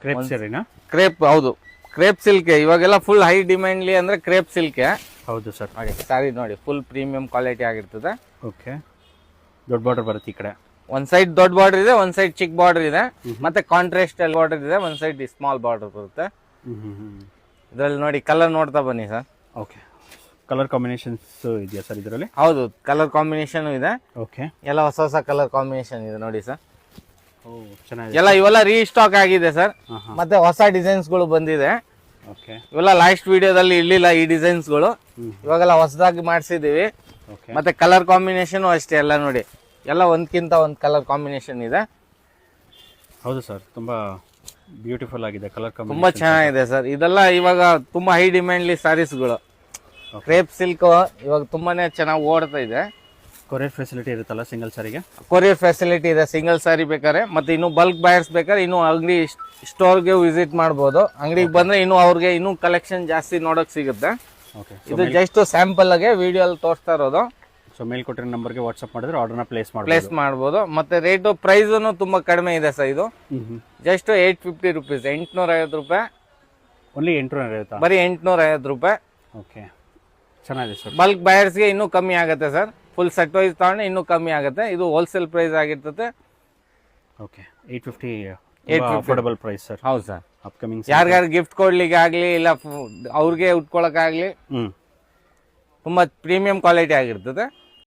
Crepe ಸೀರೆನಾ? Crepe, ಹೌದು crepe silk. ಇವಾಗೆಲ್ಲ full high ಡಿಮ್ಯಾಂಡ್ಲಿ ಅಂದ್ರೆ ಕ್ರೇಪ್ ಸಿಲ್ಕ್. ಹೌದು ಸರ್. ನೋಡಿ ಸಾರಿ ನೋಡಿ, ಫುಲ್ ಪ್ರೀಮಿಯಂ ಕ್ವಾಲಿಟಿ ಆಗಿರ್ತದೆ. ಓಕೆ, ದೊಡ್ಡ ಬಾರ್ಡರ್ ಬರುತ್ತೆ ಈ ಕಡೆ. ಒಂದ್ ಸೈಡ್ ದೊಡ್ಡ ಬಾರ್ಡರ್ ಇದೆ, ಒಂದ್ ಸೈಡ್ ಚಿಕ್ಕ ಬಾರ್ಡರ್ ಇದೆ, ಮತ್ತೆ ಕಾಂಟ್ರಾಸ್ಟ್ ಅಲ್ಲಿ ಬಾರ್ಡರ್ ಇದೆ, ಒಂದ್ ಸೈಡ್ ಸ್ಮಾಲ್ ಬಾರ್ಡರ್ ಬರುತ್ತೆ. ಇದ್ರಲ್ಲಿ ನೋಡಿ ಕಲರ್ ನೋಡ್ತಾ ಬನ್ನಿ ಸರ್. ಓಕೆ, ಕಲರ್ ಕಾಂಬಿನೇಷನ್ಸ್ ಇದೆಯಾ ಸರ್ ಇದರಲ್ಲಿ? ಹೌದು, ಕಲರ್ ಕಾಂಬಿನೇಷನ್ ಇದೆ. ಓಕೆ, ಎಲ್ಲ ಹೊಸ ಹೊಸ ಕಲರ್ ಕಾಂಬಿನೇಷನ್ ಇದೆ ನೋಡಿ ಸರ್. ಓ ಚೆನ್ನಾಗಿದೆ. ಎಲ್ಲ ಇವೆಲ್ಲ ರೀಸ್ಟಾಕ್ ಆಗಿದೆ ಸರ್. ಮತ್ತೆ ಹೊಸ ಡಿಸೈನ್ಸ್ ಗಳು ಬಂದಿದೆ. ಓಕೆ, ಇವೆಲ್ಲ ಲಾಸ್ಟ್ ವಿಡಿಯೋದಲ್ಲಿ ಇರ್ಲಿಲ್ಲ ಈ ಡಿಸೈನ್ಸ್ ಗಳು, ಇವಾಗೆಲ್ಲ ಹೊಸದಾಗಿ ಮಾಡಿಸಿದೀವಿ. ಓಕೆ, ಮತ್ತೆ ಕಲರ್ ಕಾಂಬಿನೇಷನ್ ಅಷ್ಟೇ, ಎಲ್ಲ ನೋಡಿ ಎಲ್ಲ ಒಂದ್ಕಿಂತ ಒಂದ್ ಕಲರ್ ಕಾಂಬಿನೇಷನ್ ಇದೆ. ಹೌದು ಸರ್, ತುಂಬಾ ಬ್ಯೂಟಿಫುಲ್ ಆಗಿದೆ ಕಲರ್ ಕಾಂಬಿನೇಷನ್. ತುಂಬಾ ಚೆನ್ನಾಗಿದೆ ಸರ್. ಇದೆಲ್ಲ ಇವಾಗ ತುಂಬಾ ಹೈ ಡಿಮ್ಯಾಂಡ್ಲಿ ಸ್ಯಾರೀಸ್ಗಳು. ಕ್ರೇಪ್ ಸಿಲ್ಕ್ ಇವಾಗ ತುಂಬಾನೇ ಚೆನ್ನಾಗಿ ಓಡ್ತಾ ಇದೆ. ಕೊರಿಯರ್ ಫೆಸಿಲಿಟಿ ಇರುತ್ತಲ್ಲ ಸಿಂಗಲ್ ಸಾರಿಗೆ? ಕೊರಿಯರ್ ಫೆಸಿಲಿಟಿ ಇದೆ ಸಿಂಗಲ್ ಸಾರಿ ಬೇಕಾದ್ರೆ. ಮತ್ತೆ ಇನ್ನು ಬಲ್ಕ್ ಬಯರ್ಸ್ ಬೇಕಾದ್ರೆ ಇನ್ನು ಅಂಗಡಿ ಸ್ಟೋರ್ಗೆ ವಿಸಿಟ್ ಮಾಡ್ಬೋದು. ಅಂಗಡಿಗೆ ಬಂದ್ರೆ ಇನ್ನು ಅವ್ರಿಗೆ ಇನ್ನೂ ಕಲೆಕ್ಷನ್ ಜಾಸ್ತಿ ನೋಡಕ್ ಸಿಗುತ್ತೆ. ಓಕೆ, ಇದು ಜಸ್ಟ್ ಸ್ಯಾಂಪಲ್ ಆಗಿ ವಿಡಿಯೋ ಅಲ್ಲಿ ತೋರಿಸ್ತಾ ಇರೋದು. ಸೊ ಮೇಲ್ ಕೊಟ್ಟಿರೋ ನಂಬರ್ಗೆ ವಾಟ್ಸ್ಆಪ್ ಮಾಡಿದ್ರೆ ಆರ್ಡರ್ನ ಪ್ಲೇಸ್ ಮಾಡ್ಬೋದು. ಮತ್ತೆ ರೇಟು ಪ್ರೈಸನು ತುಂಬಾ ಕಡಿಮೆ ಇದೆ ಸರ್. ಇದು ಜಸ್ಟ್ 850 rupees, 850 ರೂಪಾಯಿ. ಓನ್ಲಿ 850? ಬರೀ 850 ರೂಪಾಯಿ. ಓಕೆ, ಚೆನ್ನಾಗಿದೆ ಸರ್. ಬಲ್ಕ್ ಬಯರ್ಸ್ಗೆ ಇನ್ನೂ ಕಮ್ಮಿ ಆಗುತ್ತೆ ಸರ್. ಫುಲ್ ಸೆಟ್ ವೈಸ್ ತಗೊಂಡ್ರೆ ಇನ್ನೂ ಕಮ್ಮಿ ಆಗುತ್ತೆ. ಇದು ಹೋಲ್ಸೇಲ್ ಪ್ರೈಸ್ ಆಗಿರ್ತದೆ. Okay, 850 affordable price sir. ಹೌದು ಸರ್. ಅಪ್ಕಮಿಂಗ್ ಯಾರಿಗಾರು ಗಿಫ್ಟ್ ಕೊಡ್ಲಿಕ್ಕೆ ಆಗ್ಲಿ, ಇಲ್ಲ ಅವ್ರಿಗೆ ಉಟ್ಕೊಳಕ್ ಆಗ್ಲಿ, ತುಂಬಾ ಪ್ರೀಮಿಯಂ ಕ್ವಾಲಿಟಿ ಆಗಿರ್ತದೆ.